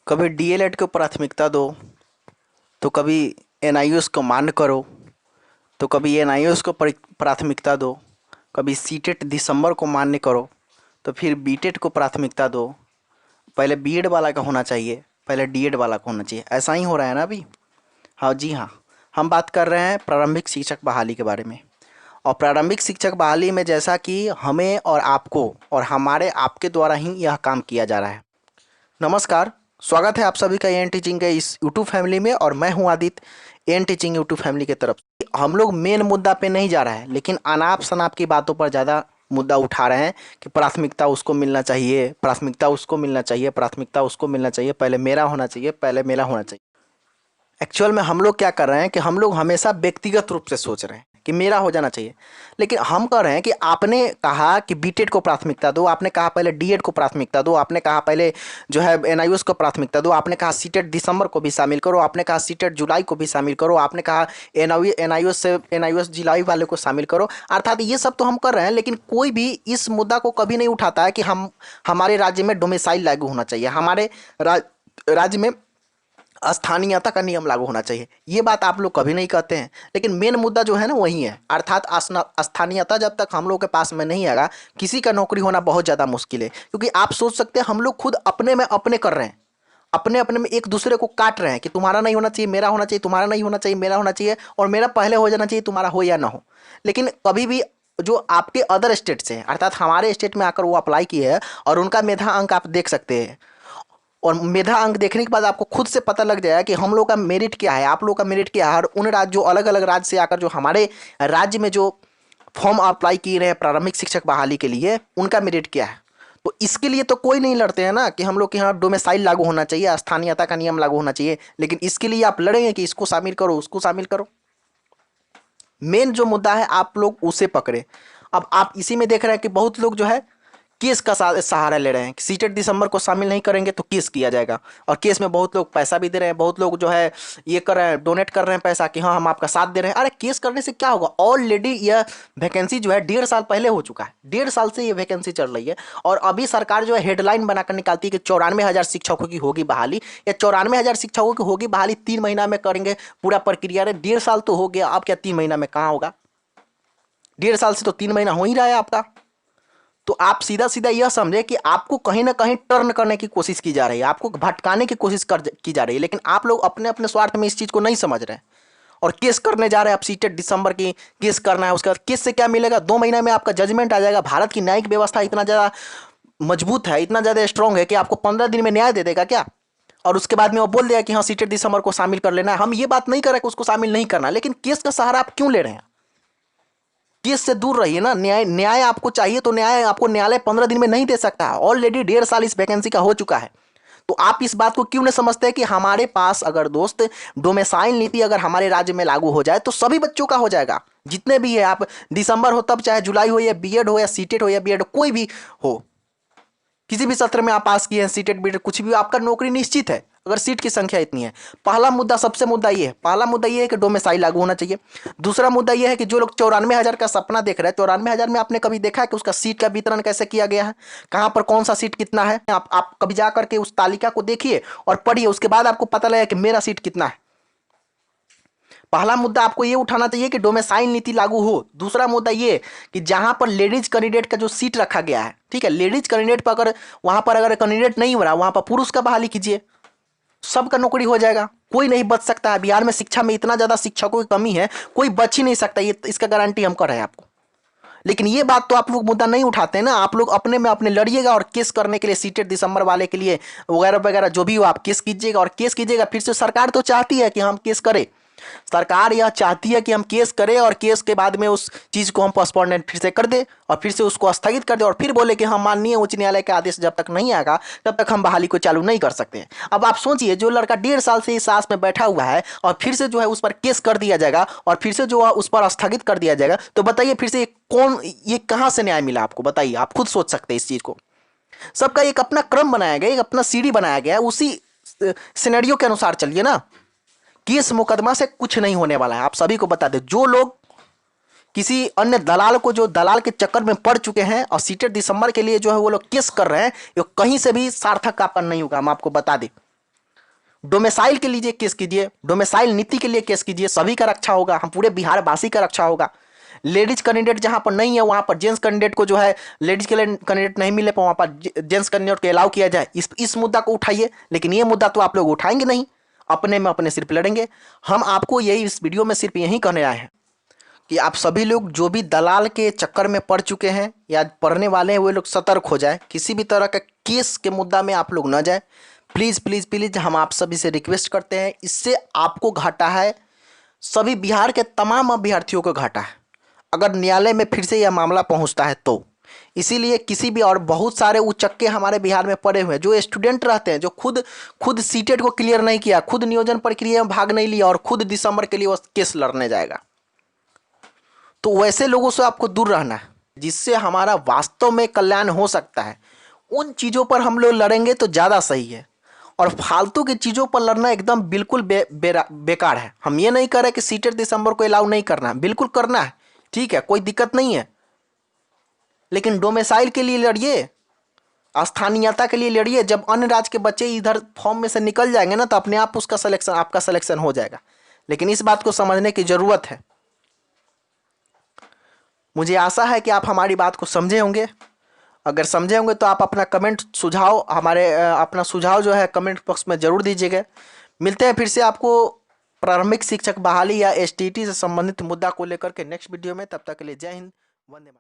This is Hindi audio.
कभी डीएलएड को प्राथमिकता दो, तो कभी एनआईओएस को मान्य करो, तो कभी एनआईओएस को प्राथमिकता दो, कभी सीटेट दिसंबर को मान्य करो, तो फिर बीटेट को प्राथमिकता दो। पहले बीएड वाला का होना चाहिए, पहले डीएड वाला का होना चाहिए। ऐसा ही हो रहा है ना अभी। हाँ जी हाँ, हम बात कर रहे हैं प्रारंभिक शिक्षक बहाली के बारे में। और प्रारंभिक शिक्षक बहाली में जैसा कि हमें और आपको और हमारे आपके द्वारा ही यह काम किया जा रहा है। नमस्कार, स्वागत है आप सभी का एन टीचिंग के इस यूट्यूब फैमिली में। और मैं हूं Aditya, N teaching YouTube family की तरफ से। हम लोग मेन मुद्दा पे नहीं जा रहा है, लेकिन अनाप शनाप की बातों पर ज़्यादा मुद्दा उठा रहे हैं कि प्राथमिकता उसको मिलना चाहिए, प्राथमिकता उसको मिलना चाहिए, प्राथमिकता उसको मिलना चाहिए, पहले मेरा होना चाहिए, पहले मेरा होना चाहिए। एक्चुअल में हम लोग क्या कर रहे हैं कि हम लोग हमेशा व्यक्तिगत रूप से सोच रहे हैं कि मेरा हो जाना चाहिए। लेकिन हम कह रहे हैं कि आपने कहा कि बीटेड को प्राथमिकता दो, आपने कहा पहले डीएड को प्राथमिकता दो, आपने कहा पहले जो है एनआईओएस को प्राथमिकता दो, आपने कहा सीटेट दिसंबर को भी शामिल करो, आपने कहा सीटेट जुलाई को भी शामिल करो, आपने कहा एनआईओएस से एनआईओएस जुलाई वाले को शामिल करो। अर्थात ये सब तो हम कर रहे हैं, लेकिन कोई भी इस मुद्दा को कभी नहीं उठाता है कि हमारे राज्य में डोमिसाइल लागू होना चाहिए, हमारे राज्य में स्थानीयता का नियम लागू होना चाहिए। ये बात आप लोग कभी नहीं कहते हैं, लेकिन मेन मुद्दा जो है ना वही है। अर्थात स्थानीयता जब तक हम लोग के पास में नहीं आएगा, किसी का नौकरी होना बहुत ज़्यादा मुश्किल है। क्योंकि आप सोच सकते हैं हम लोग खुद अपने में अपने कर रहे हैं, अपने अपने में एक दूसरे को काट रहे हैं कि तुम्हारा नहीं होना चाहिए, मेरा होना चाहिए, तुम्हारा नहीं होना चाहिए, मेरा होना चाहिए, और मेरा पहले हो जाना चाहिए, तुम्हारा हो या ना हो। लेकिन कभी भी जो आपके अदर स्टेट से हैं, अर्थात हमारे स्टेट में आकर वो अप्लाई किए हैं, और उनका मेधा अंक आप देख सकते हैं। और मेधा अंक देखने के बाद आपको खुद से पता लग जाएगा कि हम लोग का मेरिट क्या है, आप लोग का मेरिट क्या है। और उन राज्य जो अलग अलग राज्य से आकर जो हमारे राज्य में जो फॉर्म अप्लाई किए रहे हैं प्रारंभिक शिक्षक बहाली के लिए, उनका मेरिट क्या है। तो इसके लिए तो कोई नहीं लड़ते हैं ना कि हम लोग के यहाँ डोमिसाइल लागू होना चाहिए, स्थानीयता का नियम लागू होना चाहिए। लेकिन इसके लिए आप लड़ेंगे कि इसको शामिल करो, उसको शामिल करो। मेन जो मुद्दा है आप लोग उसे पकड़े। अब आप इसी में देख रहे हैं कि बहुत लोग जो है केस का सहारा ले रहे हैं कि सीटेट दिसंबर को शामिल नहीं करेंगे तो केस किया जाएगा। और केस में बहुत लोग पैसा भी दे रहे हैं, बहुत लोग जो है ये कर रहे हैं, डोनेट कर रहे हैं पैसा कि हाँ हम आपका साथ दे रहे हैं। अरे केस करने से क्या होगा, ऑलरेडी यह वैकेंसी जो है 1.5 साल पहले हो चुका है, 1.5 साल से ये वैकेंसी चल रही है। और अभी सरकार जो है हेडलाइन बनाकर निकालती है कि 94,000 शिक्षकों की होगी बहाली, या 94,000 शिक्षकों की होगी बहाली 3 महीना में करेंगे पूरा प्रक्रिया। 1.5 साल तो हो गया, अब क्या 3 महीना में कहाँ होगा। 1.5 साल से तो 3 महीना हो ही रहा है आपका। तो आप सीधा सीधा यह समझे कि आपको कहीं ना कहीं टर्न करने की कोशिश की जा रही है, आपको भटकाने की कोशिश की जा रही है। लेकिन आप लोग अपने अपने स्वार्थ में इस चीज को नहीं समझ रहे हैं और केस करने जा रहे हैं। आप सीटेट दिसंबर की केस करना है, उसके बाद केस से क्या मिलेगा, 2 महीना में आपका जजमेंट आ जाएगा। भारत की न्यायिक व्यवस्था इतना ज्यादा मजबूत है, इतना ज्यादा स्ट्रांग है कि आपको 15 दिन में न्याय दे देगा क्या। और उसके बाद में वो बोल देगा कि हाँ सीटेट दिसंबर को शामिल कर लेना है। हम ये बात नहीं कर रहे कि उसको शामिल नहीं करना, लेकिन केस का सहारा आप क्यों ले रहे हैं। केस से दूर रहिए ना। न्याय न्याय आपको चाहिए तो न्याय आपको न्यायालय 15 दिन में नहीं दे सकता है। ऑलरेडी 1.5 साल इस वैकेंसी का हो चुका है। तो आप इस बात को क्यों नहीं समझते कि हमारे पास अगर दोस्त डोमिसाइल नीति अगर हमारे राज्य में लागू हो जाए तो सभी बच्चों का हो जाएगा, जितने भी है। आप दिसंबर हो तब, चाहे जुलाई हो, या बीएड हो, या सीटेट हो, या बीएड कोई भी हो, किसी भी सत्र में आप पास किए हैं, सीटेट बीटेट कुछ भी, आपका नौकरी निश्चित है अगर सीट की संख्या इतनी है। पहला मुद्दा, सबसे मुद्दा ये है, पहला मुद्दा ये है कि डोमिसाइल लागू होना चाहिए। दूसरा मुद्दा ये है कि जो लोग 94,000 का सपना देख रहे हैं, 94,000 में आपने कभी देखा है कि उसका सीट का वितरण कैसे किया गया है, कहां पर कौन सा सीट कितना है। आप कभी जा करके उस तालिका को देखिए और पढ़िए, उसके बाद आपको पता लगेगा कि मेरा सीट कितना है। पहला मुद्दा आपको ये उठाना चाहिए कि डोमिसाइल नीति लागू हो। दूसरा मुद्दा ये कि जहां पर लेडीज कैंडिडेट का जो सीट रखा गया है, ठीक है, लेडीज कैंडिडेट पर अगर वहां पर अगर कैंडिडेट नहीं हो रहा, वहां पर पुरुष का बहाली कीजिए, सबका नौकरी हो जाएगा। कोई नहीं बच सकता है। बिहार में शिक्षा में इतना ज्यादा शिक्षकों की कमी है, कोई बच ही नहीं सकता, ये इसका गारंटी हम कर रहे हैं आपको। लेकिन ये बात तो आप लोग मुद्दा नहीं उठाते हैं ना। आप लोग अपने में अपने लड़िएगा और केस करने के लिए सीटेट दिसंबर वाले के लिए वगैरह वगैरह जो भी हो आप केस कीजिएगा और केस कीजिएगा। फिर से सरकार तो चाहती है कि हम केस करें, सरकार यह चाहती है कि हम केस करें और केस के बाद में उस चीज को हम पोस्टपोनमेंट फिर से कर दे और फिर से उसको स्थगित कर दे और फिर बोले कि हम माननीय उच्च न्यायालय का आदेश जब तक नहीं आएगा तब तक हम बहाली को चालू नहीं कर सकते। अब आप सोचिए, जो लड़का 1.5 साल से इस आस में बैठा हुआ है और फिर से जो है उस पर केस कर दिया जाएगा और फिर से जो है उस पर स्थगित कर दिया जाएगा, तो बताइए फिर से ये कहां से न्याय मिला आपको, बताइए। आप खुद सोच सकते हैं इस चीज को। सबका एक अपना क्रम बनाया गया, एक अपना सीढ़ी बनाया गया है, उसी सिनेरियो के अनुसार चलिए ना। केस मुकदमा से कुछ नहीं होने वाला है, आप सभी को बता दें। जो लोग किसी अन्य दलाल को, जो दलाल के चक्कर में पड़ चुके हैं और सीटेट दिसंबर के लिए जो है वो लोग केस कर रहे हैं, ये कहीं से भी सार्थक आपका नहीं होगा, हम आपको बता दें। डोमिसाइल के लिए केस कीजिए, डोमिसाइल नीति के लिए केस कीजिए, सभी का रक्षा होगा, हम पूरे बिहार वासी का रक्षा होगा। लेडीज कैंडिडेट जहां पर नहीं है वहां पर जेंट्स कैंडिडेट को जो है, लेडीज के लिए कैंडिडेट नहीं मिले पर वहां पर जेंट्स कैंडिडेट को अलाउ किया जाए, इस मुद्दा को उठाइए। लेकिन ये मुद्दा तो आप लोग उठाएंगे नहीं, अपने में अपने सिर पर लड़ेंगे। हम आपको यही इस वीडियो में सिर्फ यही कहने आए हैं कि आप सभी लोग जो भी दलाल के चक्कर में पड़ चुके हैं या पढ़ने वाले हैं, वे लोग सतर्क हो जाए, किसी भी तरह का केस के मुद्दा में आप लोग न जाए। प्लीज़ प्लीज़ प्लीज़ हम आप सभी से रिक्वेस्ट करते हैं, इससे आपको घाटा है, सभी बिहार के तमाम अभ्यर्थियों को घाटा है अगर न्यायालय में फिर से यह मामला पहुंचता है तो। इसीलिए किसी भी, और बहुत सारे उचक्के हमारे बिहार में पड़े हुए हैं जो स्टूडेंट रहते हैं, जो खुद सीटेट को क्लियर नहीं किया, खुद नियोजन प्रक्रिया में भाग नहीं लिया और खुद दिसंबर के लिए वो केस लड़ने जाएगा। तो वैसे लोगों से आपको दूर रहना है, जिससे हमारा वास्तव में कल्याण हो सकता है। उन चीज़ों पर हम लोग लड़ेंगे तो ज़्यादा सही है, और फालतू की चीज़ों पर लड़ना एकदम बिल्कुल बेकार है। हम ये नहीं कह रहे कि सीटेट दिसंबर को अलाउ नहीं करना है, बिल्कुल करना है, ठीक है, कोई दिक्कत नहीं है। लेकिन डोमिसाइल के लिए लड़िए, स्थानीयता के लिए लड़िए। जब अन्य राज्य के बच्चे इधर फॉर्म में से निकल जाएंगे ना, तो अपने आप उसका सिलेक्शन, आपका सिलेक्शन हो जाएगा। लेकिन इस बात को समझने की ज़रूरत है। मुझे आशा है कि आप हमारी बात को समझे होंगे। अगर समझे होंगे तो आप अपना कमेंट सुझाव अपना सुझाव जो है कमेंट बॉक्स में ज़रूर दीजिएगा। मिलते हैं फिर से आपको प्रारंभिक शिक्षक बहाली या एसटीटी से संबंधित मुद्दा को लेकर के नेक्स्ट वीडियो में। तब तक के लिए जय हिंद, वंदे मातरम।